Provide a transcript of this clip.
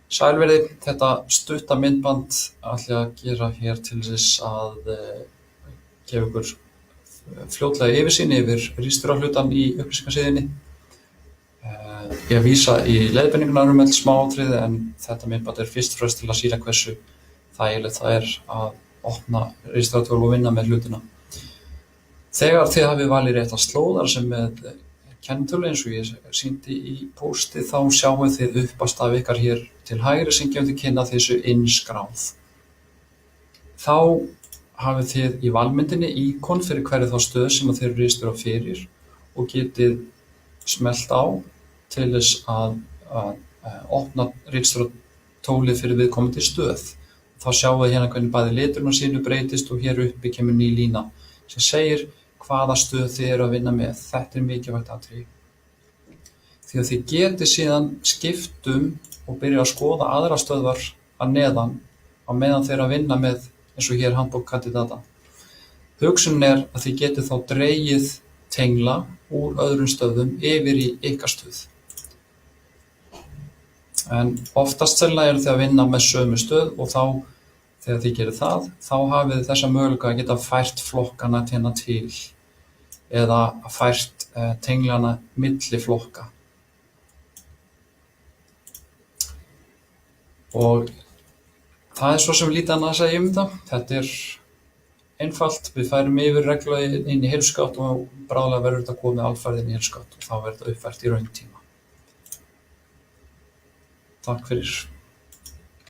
Sælverði, þetta stutta myndband ætla ég að gera hér til þess að gefa ykkur fljótlega yfirsýn yfir ritstjórahlutann í upplýsingasíðunni. Ég vísa í leiðbeiningarnar öll smáatriði en þetta myndband fyrst og fremst til að sýna hversu þægilegt það að opna ritstjóratól og vinna með hlutina. Þegar þið hafið valið rétta slóðar sem með kennitölu eins og ég sýndi í pósti þá sjáum þið uppast af ykkar hér til hægri sem gefur til kynna þessu innskráð. Þá hafið þið í valmyndinni íkon fyrir hverju þá stöð sem þið eru ritstjórar fyrir og getið smellt á til þess að opna ritstjóratólið fyrir viðkomandi stöð. Þá sjáum við hérna hvernig bæði liturinn á sínu breytist og hér uppi kemur ný lína sem segir hvaða stöð þið eru að vinna með. Þetta mikilvægt atriði. Því að þið getið síðan skipt og byrja að skoða aðra stöðvar að neðan á meðan þið eru að vinna með eins og hér handbók kandidata. Hugsunin að þið getið þá dregið tengla úr öðrum stöðum yfir í ykkar stöð. En oftast sennilega eru þið að vinna með sömu stöð og þá þegar þið gerir það, þá hafið þið þessa möguleika að geta fært flokkana til eða fært tenglana milli flokka. Og það svo sem lítið annað að segja þetta. Þetta einfalt, við færum yfir reglulega inn í heilskátt og bráðlega verður þetta komið alfarið inn í heilskátt og þá verður þetta uppfært í rauntíma. Takk fyrir.